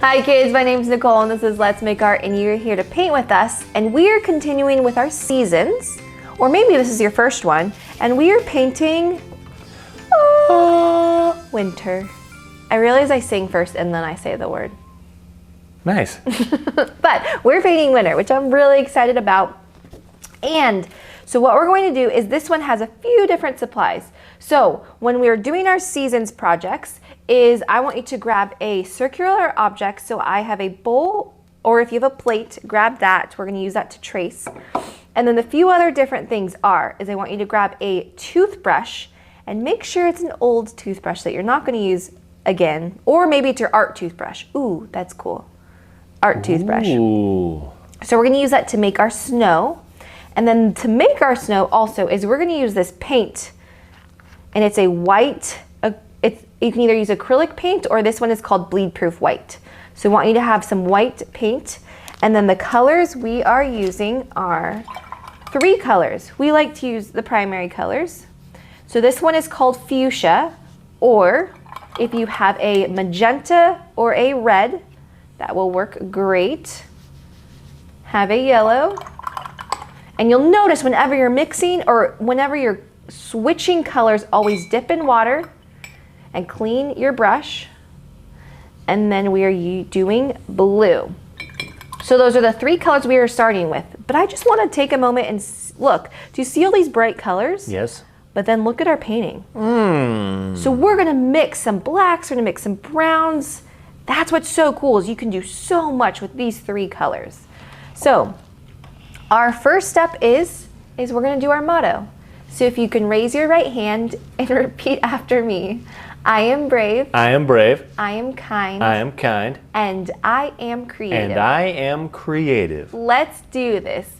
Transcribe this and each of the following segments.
Hi kids, my name is Nicole and this is Let's Make Art and you're here to paint with us, and we are continuing with our seasons, or maybe this is your first one, and we are painting winter. I realize I sing first and then I say the word. Nice. But we're painting winter, which I'm really excited about. And so what we're going to do is this one has a few different supplies. So when we're doing our seasons projects, I want you to grab a circular object. So I have a bowl, or if you have a plate, grab that. We're going to use that to trace. And then the few other different things I want you to grab a toothbrush and make sure it's an old toothbrush that you're not going to use again, or maybe it's your art toothbrush. Ooh, that's cool. Art toothbrush. Ooh. So we're going to use that to make our snow. And then to make our snow also we're going to use this paint, and it's a white. You can either use acrylic paint, or this one is called bleed proof white. So we want you to have some white paint, and then the colors we are using are 3 colors. We like to use the primary colors. So this one is called fuchsia, or if you have a magenta or a red, that will work great. Have a yellow. And you'll notice whenever you're mixing or whenever you're switching colors, always dip in water and clean your brush. And then we are doing blue. So those are the 3 colors we are starting with. But I just want to take a moment and look. Do you see all these bright colors? Yes. But then look at our painting. So we're going to mix some blacks, we're going to mix some browns. That's what's so cool, is you can do so much with these 3 colors. So our first step is we're going to do our motto. So if you can raise your right hand and repeat after me. I am brave. I am brave. I am kind. I am kind. And I am creative. And I am creative. Let's do this.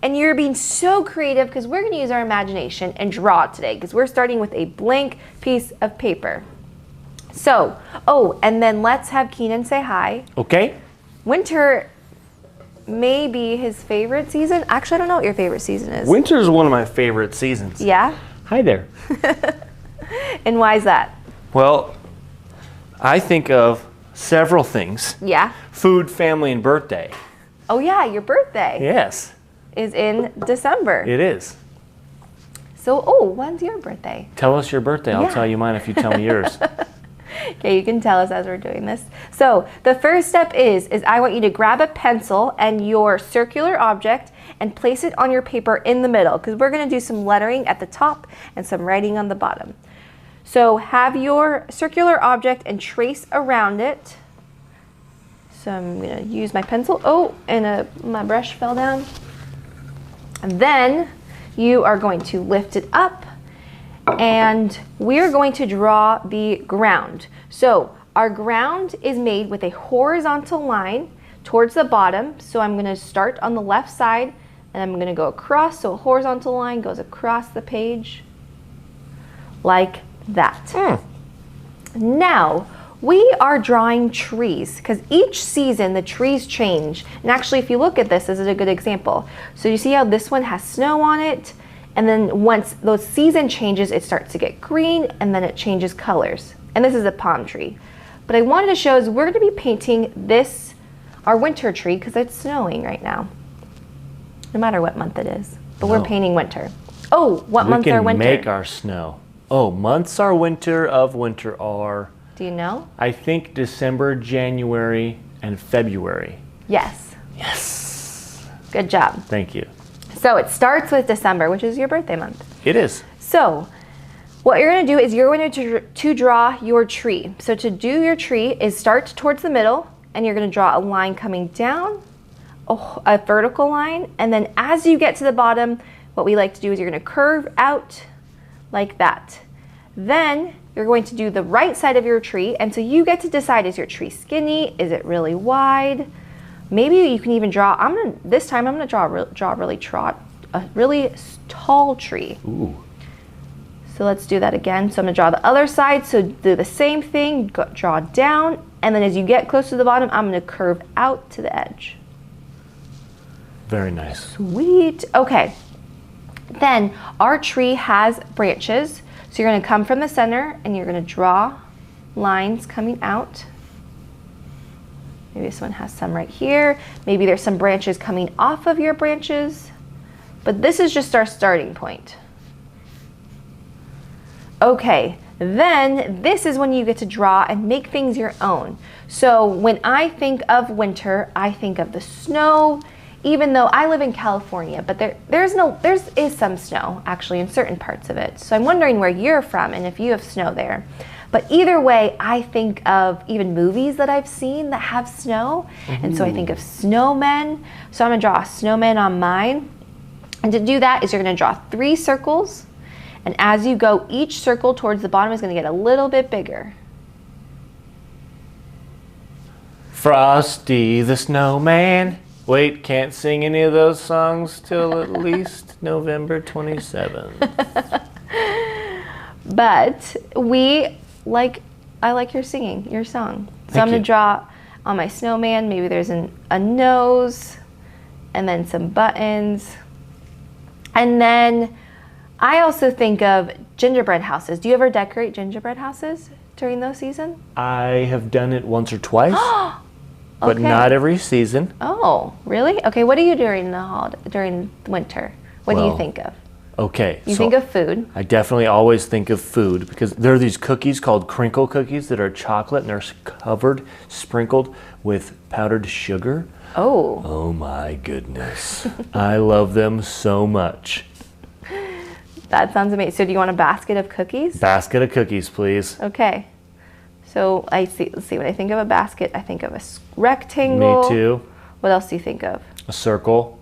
And you're being so creative because we're going to use our imagination and draw today, because we're starting with a blank piece of paper. So, and then let's have Keenan say hi. Okay. Winter may be his favorite season. Actually, I don't know what your favorite season is. Winter is one of my favorite seasons. Yeah? Hi there. And why is that? Well, I think of several things. Yeah? Food, family, and birthday. Oh yeah, your birthday. Yes. Is in December. It is. So, when's your birthday? Tell us your birthday. I'll tell you mine if you tell me yours. Okay, you can tell us as we're doing this. So the first step is I want you to grab a pencil and your circular object and place it on your paper in the middle, because we're going to do some lettering at the top and some writing on the bottom. So have your circular object and trace around it. So I'm going to use my pencil. And my brush fell down. And then you are going to lift it up, and we're going to draw the ground. So our ground is made with a horizontal line towards the bottom. So I'm going to start on the left side, and I'm going to go across. So a horizontal line goes across the page like that. Now we are drawing trees, because each season the trees change. And actually, if you look at this is a good example. So you see how this one has snow on it, and then once those season changes, it starts to get green, and then it changes colors. And this is a palm tree. But I wanted to show is we're going to be painting our winter tree, because it's snowing right now. No matter what month it is. But we're painting winter. What months are winter? We can make our snow. Months are winter are... Do you know? I think December, January, and February. Yes. Yes. Good job. Thank you. So it starts with December, which is your birthday month. It is. So what you're going to do is you're going to draw your tree. So to do your tree is start towards the middle, and you're going to draw a line coming down, a vertical line, and then as you get to the bottom, what we like to do is you're going to curve out like that. Then you're going to do the right side of your tree, and so you get to decide, is your tree skinny? Is it really wide? Maybe you can even draw, this time I'm going to draw a really tall tree. Ooh. So let's do that again. So I'm going to draw the other side. So do the same thing, draw down, and then as you get close to the bottom, I'm going to curve out to the edge. Very nice. Sweet. Okay. Then our tree has branches. So you're going to come from the center and you're going to draw lines coming out Maybe this one has some right here. Maybe there's some branches coming off of your branches. But this is just our starting point. Okay, then this is when you get to draw and make things your own. So when I think of winter, I think of the snow, even though I live in California, but there is some snow actually in certain parts of it. So I'm wondering where you're from and if you have snow there. But either way, I think of even movies that I've seen that have snow. And so I think of snowmen. So I'm gonna draw a snowman on mine. And to do that is you're gonna draw 3 circles. And as you go, each circle towards the bottom is gonna get a little bit bigger. Frosty the Snowman. Wait, can't sing any of those songs till at least November 27th. But I like your singing, your song. So I'm gonna draw on my snowman, maybe there's a nose, and then some buttons. And then I also think of gingerbread houses. Do you ever decorate gingerbread houses during those seasons? I have done it once or twice, but not every season. Oh, really? Okay, what do you do during winter? What do you think of? Okay. You think of food. I definitely always think of food because there are these cookies called crinkle cookies that are chocolate and they're covered, sprinkled with powdered sugar. Oh. Oh my goodness. I love them so much. That sounds amazing. So do you want a basket of cookies? Basket of cookies, please. Okay. So let's see, when I think of a basket, I think of a rectangle. Me too. What else do you think of? A circle.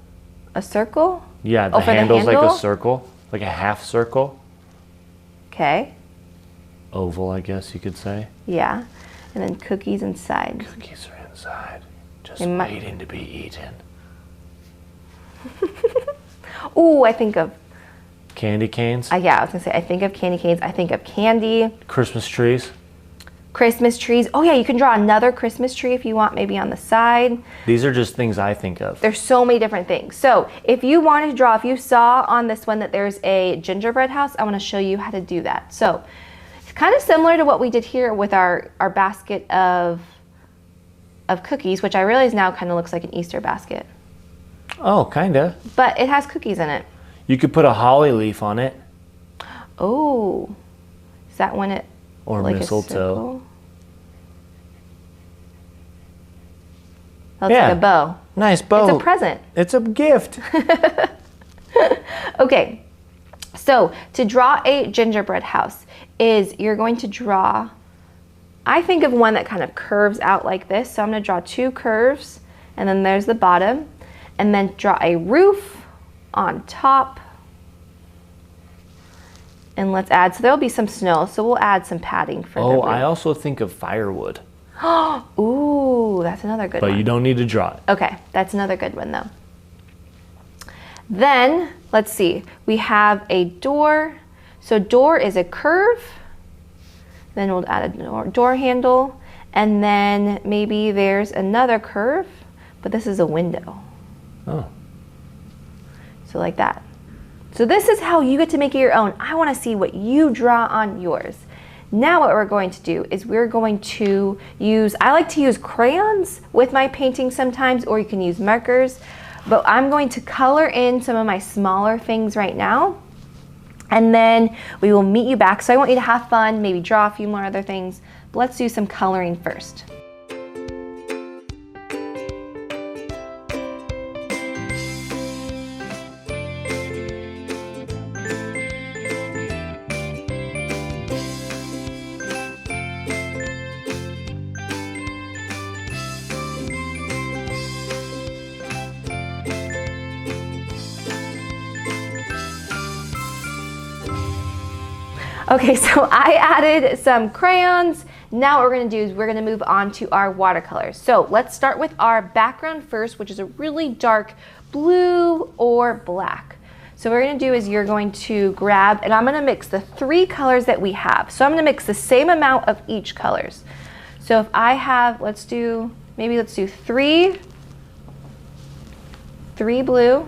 A circle? Yeah, the handle's like a circle, like a half circle. Okay. Oval, I guess you could say. Yeah. And then cookies inside. Cookies are inside, just waiting to be eaten. Ooh, I think of candy canes. Yeah, I was gonna say, I think of candy canes. I think of candy. Christmas trees. Christmas trees. Oh yeah, you can draw another Christmas tree if you want, maybe on the side. These are just things I think of. There's so many different things. So if you wanted to draw, if you saw on this one that there's a gingerbread house, I wanna show you how to do that. So it's kind of similar to what we did here with our basket of cookies, which I realize now kind of looks like an Easter basket. Oh, kinda. But it has cookies in it. You could put a holly leaf on it. Oh, is that when it, or like mistletoe. That's like a bow. Nice bow. It's a present. It's a gift. Okay, so to draw a gingerbread house is you're going to draw, I think of one that kind of curves out like this. So I'm gonna draw 2 curves and then there's the bottom and then draw a roof on top. And let's add, so there'll be some snow, so we'll add some padding for the roof. I also think of firewood. Ooh, that's another good one. But you don't need to draw it. Okay, that's another good one though. Then, let's see, we have a door. So door is a curve. Then we'll add a door handle. And then maybe there's another curve, but this is a window. Oh. So like that. So this is how you get to make it your own. I want to see what you draw on yours. Now what we're going to do is we're going to use, I like to use crayons with my painting sometimes, or you can use markers, but I'm going to color in some of my smaller things right now. And then we will meet you back. So I want you to have fun, maybe draw a few more other things, but let's do some coloring first. Okay, so I added some crayons. Now what we're gonna do is we're gonna move on to our watercolors. So let's start with our background first, which is a really dark blue or black. So what we're gonna do is you're going to grab, and I'm gonna mix the 3 colors that we have. So I'm gonna mix the same amount of each colors. So if I have, let's do 3 blue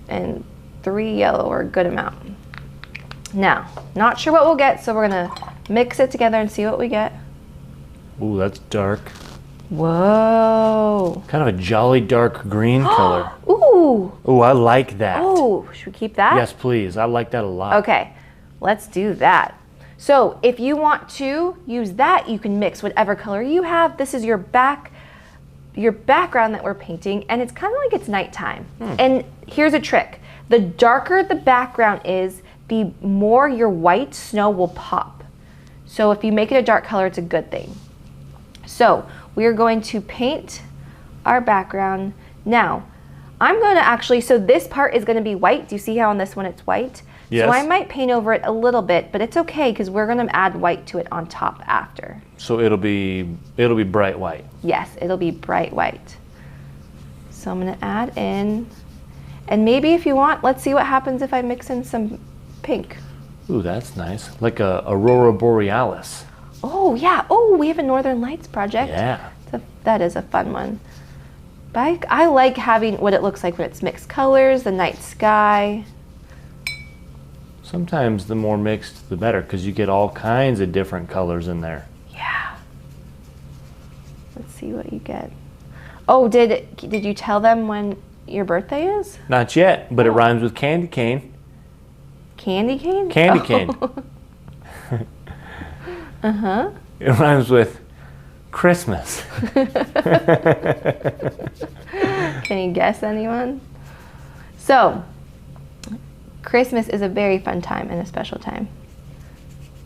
and 3 yellow, or a good amount. Now, not sure what we'll get, so we're gonna mix it together and see what we get. Ooh, that's dark. Whoa. Kind of a jolly dark green color. Ooh. Ooh, I like that. Oh, should we keep that? Yes, please. I like that a lot. Okay, let's do that. So if you want to use that, you can mix whatever color you have. This is your background that we're painting, and it's kind of like it's nighttime. And here's a trick. The darker the background is, the more your white snow will pop. So if you make it a dark color, it's a good thing. So we are going to paint our background. Now, I'm going to actually, so this part is going to be white. Do you see how on this one it's white? Yes. So I might paint over it a little bit, but it's okay because we're going to add white to it on top after. So it'll be bright white. Yes, it'll be bright white. So I'm going to add in, and maybe if you want, let's see what happens if I mix in some pink. Ooh, that's nice. Like a Aurora Borealis. Oh, yeah. Oh, we have a Northern Lights project. Yeah. That is a fun one. But I like having what it looks like when it's mixed colors, the night sky. Sometimes the more mixed, the better, because you get all kinds of different colors in there. Yeah. Let's see what you get. Oh, did you tell them when your birthday is? Not yet, but it rhymes with candy cane. Candy cane? Candy cane. Uh-huh. It rhymes with Christmas. Can you guess, anyone? So, Christmas is a very fun time and a special time.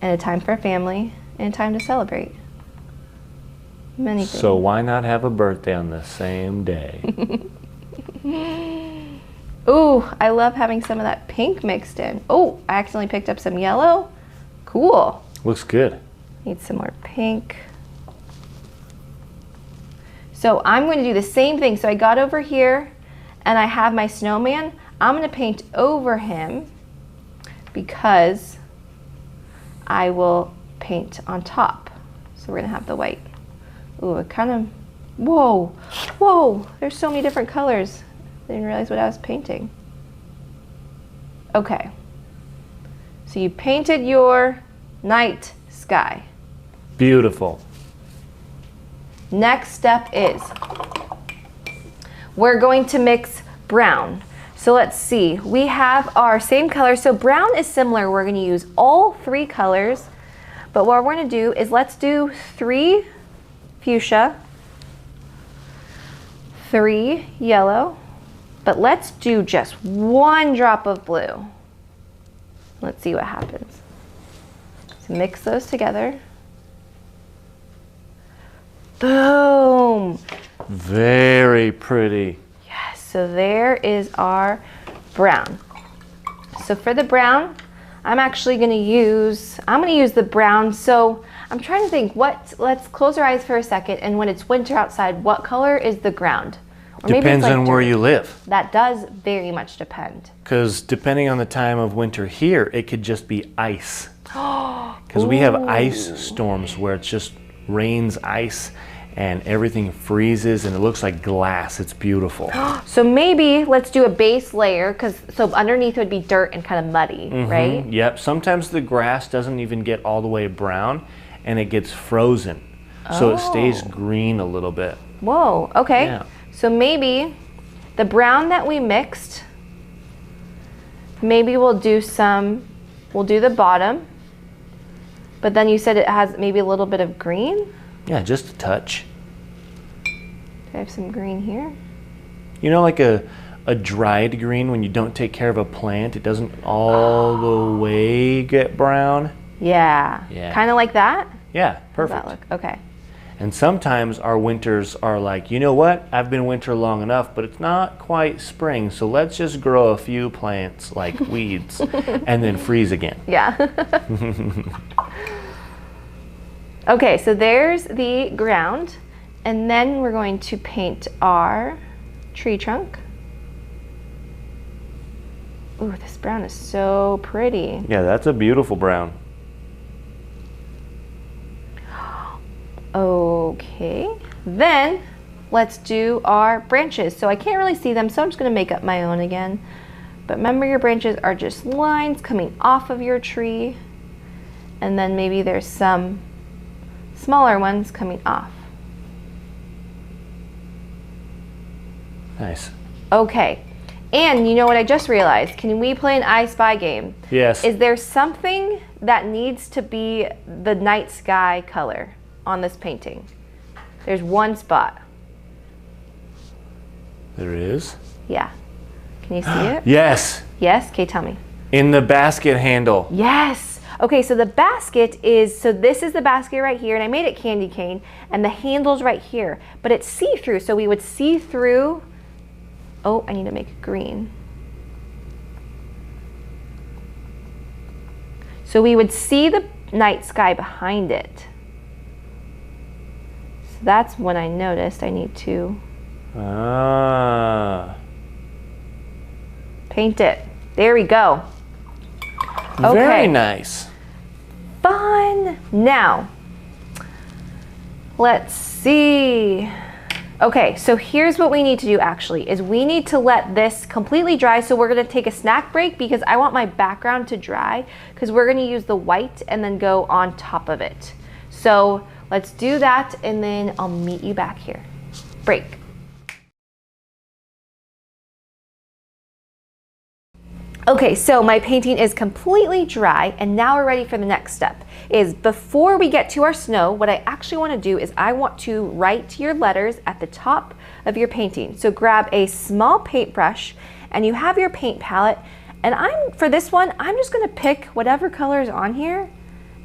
And a time for family and a time to celebrate. Many things. So why not have a birthday on the same day? Ooh, I love having some of that pink mixed in. Oh, I accidentally picked up some yellow. Cool. Looks good. Need some more pink. So I'm going to do the same thing. So I got over here and I have my snowman. I'm going to paint over him because I will paint on top. So we're going to have the white. Ooh, it kind of, whoa, whoa, there's so many different colors. I didn't realize what I was painting. Okay. So you painted your night sky. Beautiful. Next step is we're going to mix brown. So let's see, we have our same color. So brown is similar. We're going to use all three colors, but what we're going to do is let's do 3 fuchsia, 3 yellow, but let's do just 1 drop of blue. Let's see what happens. So mix those together. Boom. Very pretty. Yes, so there is our brown. So for the brown, I'm going to use the brown. So I'm trying to think let's close our eyes for a second, and when it's winter outside, what color is the ground? Or maybe Depends it's like on where you live. That does very much depend. Because depending on the time of winter here, it could just be ice. Because we have ice storms where it just rains ice and everything freezes and it looks like glass. It's beautiful. So maybe let's do a base layer, so underneath would be dirt and kind of muddy, right? Yep. Sometimes the grass doesn't even get all the way brown and it gets frozen. So it stays green a little bit. Whoa, okay. Yeah. So maybe the brown that we mixed, maybe we'll do the bottom, but then you said it has maybe a little bit of green? Yeah, just a touch. Do I have some green here? You know, like a dried green, when you don't take care of a plant, it doesn't all the way get brown. Yeah. Kind of like that? Yeah, perfect. How's that look? Okay. And sometimes our winters are like, you know what? I've been winter long enough, but it's not quite spring, so let's just grow a few plants like weeds and then freeze again. Yeah. Okay, so there's the ground, and then we're going to paint our tree trunk. Ooh, this brown is so pretty. Yeah, that's a beautiful brown. Okay, then let's do our branches. So I can't really see them, so I'm just going to make up my own again. But remember, your branches are just lines coming off of your tree, and then maybe there's some smaller ones coming off. Nice. Okay. And you know what I just realized? Can we play an I Spy game? Yes. Is there something that needs to be the night sky color on this painting? There's one spot. There is? Yeah. Can you see it? Yes. Yes? Okay, tell me. In the basket handle. Yes. Okay, so the basket is, so this is the basket right here, and I made it candy cane, and the handle's right here, but it's see-through, so we would see through. Oh, I need to make it green. So we would see the night sky behind it. So that's when I noticed I need to paint it. There we go. Okay. Very nice. Fun. Now, let's see. Okay, so here's what we need to do actually, is we need to let this completely dry. So we're gonna take a snack break because I want my background to dry because we're gonna use the white and then go on top of it. So let's do that and then I'll meet you back here. Break. Okay, so my painting is completely dry and now we're ready for the next step. Is before we get to our snow, what I actually want to do is I want to write your letters at the top of your painting. So grab a small paintbrush and you have your paint palette, and for this one, I'm just going to pick whatever color is on here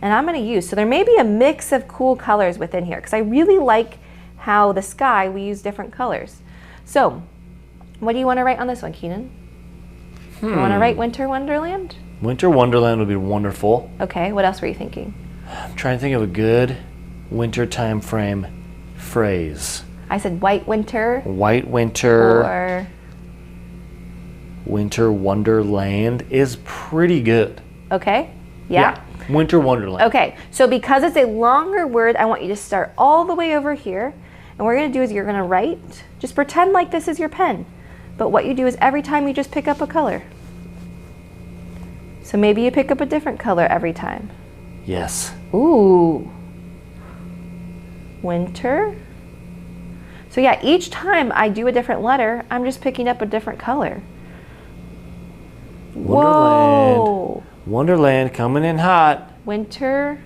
and I'm going to use. So there may be a mix of cool colors within here because I really like how the sky, we use different colors. So what do you want to write on this one, Keenan? You want to write Winter Wonderland? Winter Wonderland would be wonderful. Okay, what else were you thinking? I'm trying to think of a good winter time frame phrase. I said white winter. White winter. Or Winter Wonderland is pretty good. okay, yeah? Winter Wonderland. Okay, so because it's a longer word, I want you to start all the way over here. And what we're going to do is you're going to write, just pretend like this is your pen. But what you do is every time you just pick up a color. So maybe you pick up a different color every time. Yes. Ooh. Winter. So yeah, each time I do a different letter, I'm just picking up a different color. Wonderland. Whoa. Wonderland coming in hot. Winter.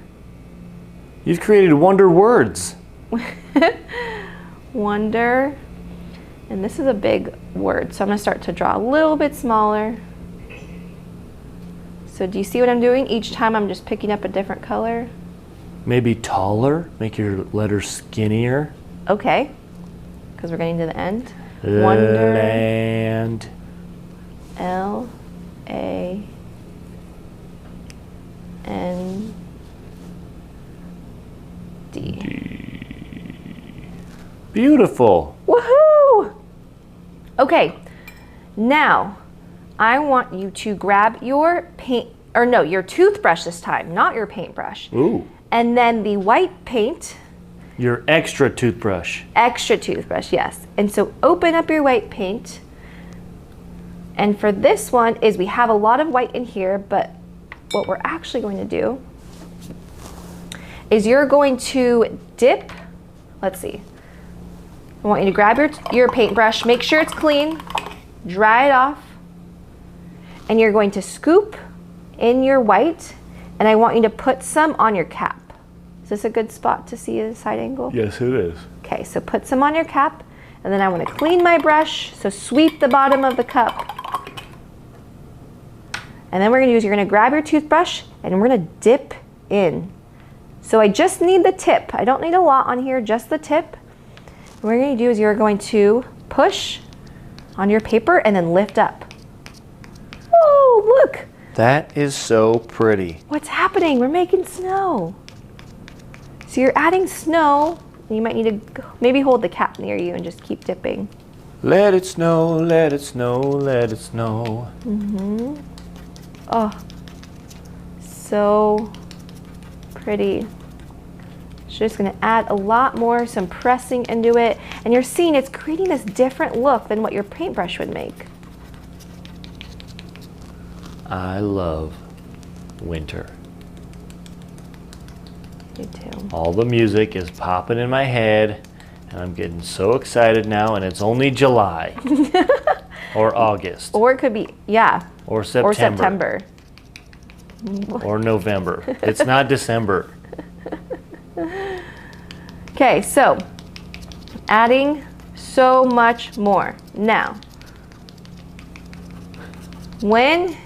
You've created wonder words. Wonder. And this is a big word, so I'm going to start to draw a little bit smaller. So do you see what I'm doing? Each time I'm just picking up a different color. Maybe taller. Make your letters skinnier. Okay, because we're getting to the end. Land. L-A-N-D. Beautiful. Woohoo! Okay, now I want you to grab your your toothbrush this time, not your paintbrush. Ooh. And then the white paint. Your extra toothbrush. Extra toothbrush, yes. And so open up your white paint. And for this one is we have a lot of white in here, but what we're actually going to do is you're going to dip, let's see. I want you to grab your paintbrush, make sure it's clean, dry it off, and you're going to scoop in your white, and I want you to put some on your cap. Is this a good spot to see a side angle? Yes, it is. Okay, so put some on your cap, and then I want to clean my brush, so sweep the bottom of the cup. And then you're going to grab your toothbrush, and we're going to dip in. So I just need the tip. I don't need a lot on here, just the tip. What you're going to do is you're going to push on your paper and then lift up. Whoa, look. That is so pretty. What's happening? We're making snow. So you're adding snow. You might need to maybe hold the cap near you and just keep dipping. Let it snow, let it snow, let it snow. Mm-hmm. Oh, so pretty. Just gonna add a lot more, some pressing into it, and you're seeing it's creating this different look than what your paintbrush would make. I love winter. Me too. All the music is popping in my head, And I'm getting so excited now, and it's only July or August Or it could be, yeah. or September Or September. or November. It's not December. Okay, so adding so much more. Now, when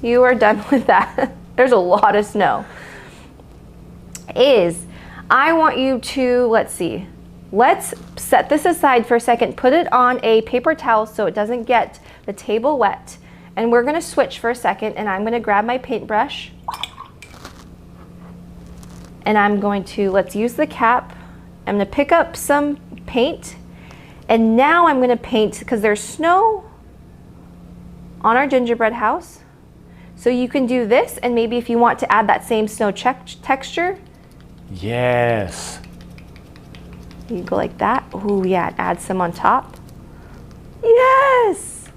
you are done with that, there's a lot of snow, I want you to, let's see, let's set this aside for a second, put it on a paper towel so it doesn't get the table wet. And we're gonna switch for a second, and I'm gonna grab my paintbrush. And I'm going to, let's use the cap. I'm gonna pick up some paint. And now I'm gonna paint, because there's snow on our gingerbread house. So you can do this, and maybe if you want to add that same snow texture. Yes. You go like that. Oh yeah, add some on top. Yes!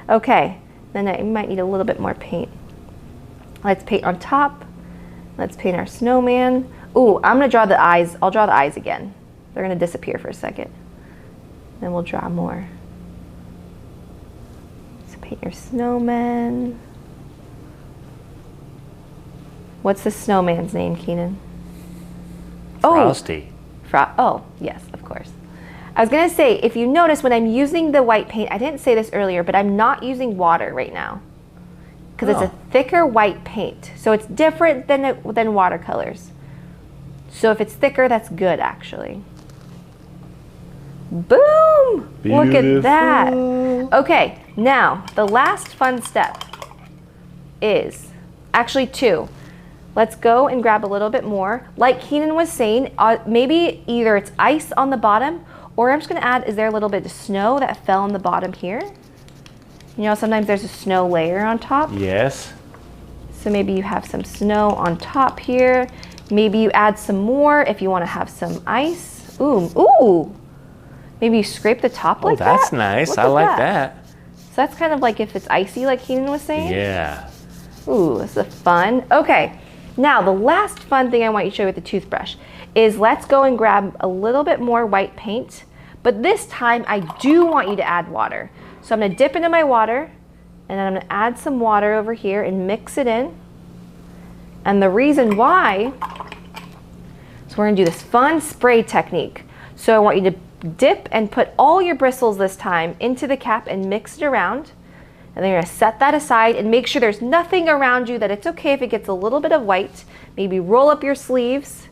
Okay, then I might need a little bit more paint. Let's paint on top. Let's paint our snowman. Ooh, I'm gonna draw the eyes. I'll draw the eyes again. They're gonna disappear for a second. Then we'll draw more. So paint your snowman. What's the snowman's name, Keenan? Frosty. Oh, yes, of course. I was gonna say, if you notice when I'm using the white paint, I didn't say this earlier, but I'm not using water right now because it's a thicker white paint. So it's different than watercolors. So if it's thicker, that's good actually. Boom! Beautiful. Look at that. Okay, now the last fun step is actually two. Let's go and grab a little bit more. Like Keenan was saying, maybe either it's ice on the bottom, or I'm just gonna add, is there a little bit of snow that fell on the bottom here? You know, sometimes there's a snow layer on top. Yes. So maybe you have some snow on top here. Maybe you add some more if you wanna have some ice. Ooh. Maybe you scrape the top like that. Oh, that's nice. I like that. So that's kind of like if it's icy, like Keenan was saying. Yeah. Ooh, this is fun. Okay. Now, the last fun thing I want you to show you with the toothbrush is let's go and grab a little bit more white paint, but this time I do want you to add water. So I'm gonna dip into my water, and then I'm gonna add some water over here and mix it in. And the reason why is we're gonna do this fun spray technique. So I want you to dip and put all your bristles this time into the cap and mix it around. And then you're gonna set that aside and make sure there's nothing around you, that it's okay if it gets a little bit of white. Maybe roll up your sleeves,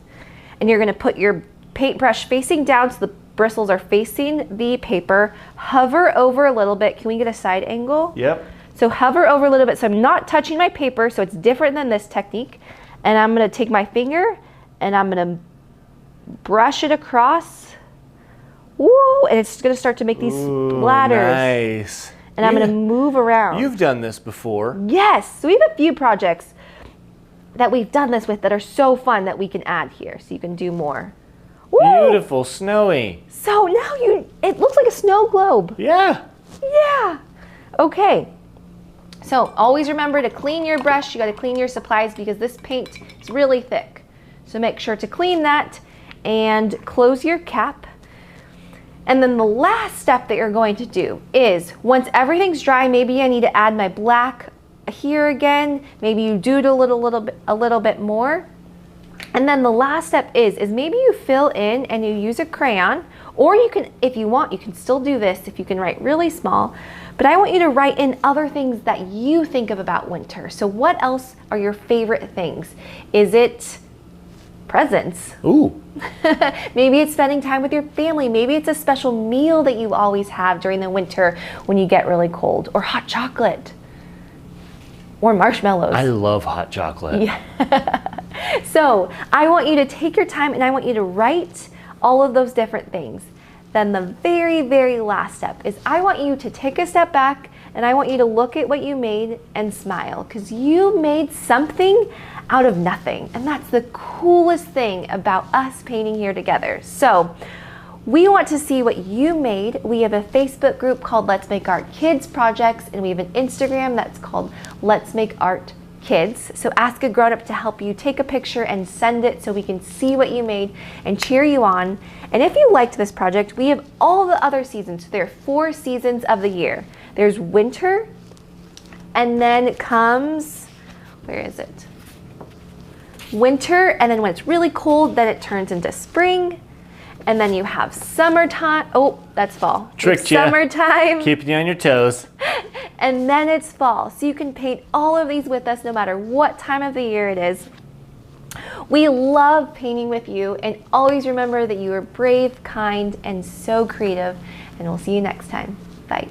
and you're gonna put your paintbrush facing down so the bristles are facing the paper. Hover over a little bit. Can we get a side angle? Yep. So hover over a little bit so I'm not touching my paper, so it's different than this technique. And I'm gonna take my finger and I'm gonna brush it across. Woo! And it's gonna start to make these splatters. Nice. And I'm gonna move around. You've done this before. Yes, so we have a few projects that we've done this with that are so fun that we can add here, so you can do more. Woo! Beautiful, snowy. So now it looks like a snow globe. Yeah. Yeah. Okay. So always remember to clean your brush. You gotta clean your supplies because this paint is really thick. So make sure to clean that and close your cap. And then the last step that you're going to do is, once everything's dry, maybe I need to add my black here again. Maybe you do it a little bit more. And then the last step is maybe you fill in and you use a crayon, or you can, if you want, you can still do this if you can write really small. But I want you to write in other things that you think of about winter. So what else are your favorite things? Is it presents? Ooh. Maybe it's spending time with your family. Maybe it's a special meal that you always have during the winter when you get really cold, or hot chocolate, or marshmallows. I love hot chocolate. Yeah. So I want you to take your time and I want you to write all of those different things. Then the very, very last step is I want you to take a step back and I want you to look at what you made and smile, because you made something out of nothing. And that's the coolest thing about us painting here together. So we want to see what you made. We have a Facebook group called Let's Make Art Kids Projects, and we have an Instagram that's called Let's Make Art kids, so ask a grown-up to help you take a picture and send it so we can see what you made and cheer you on. And if you liked this project, we have all the other seasons. So there are 4 seasons of the year. There's winter, and then comes, where is it? Winter, and then when it's really cold, then it turns into spring. And then you have summertime. Oh, that's fall. Tricked you. Summertime. Keeping you on your toes. And then it's fall. So you can paint all of these with us no matter what time of the year it is. We love painting with you, and always remember that you are brave, kind, and so creative. And we'll see you next time. Bye.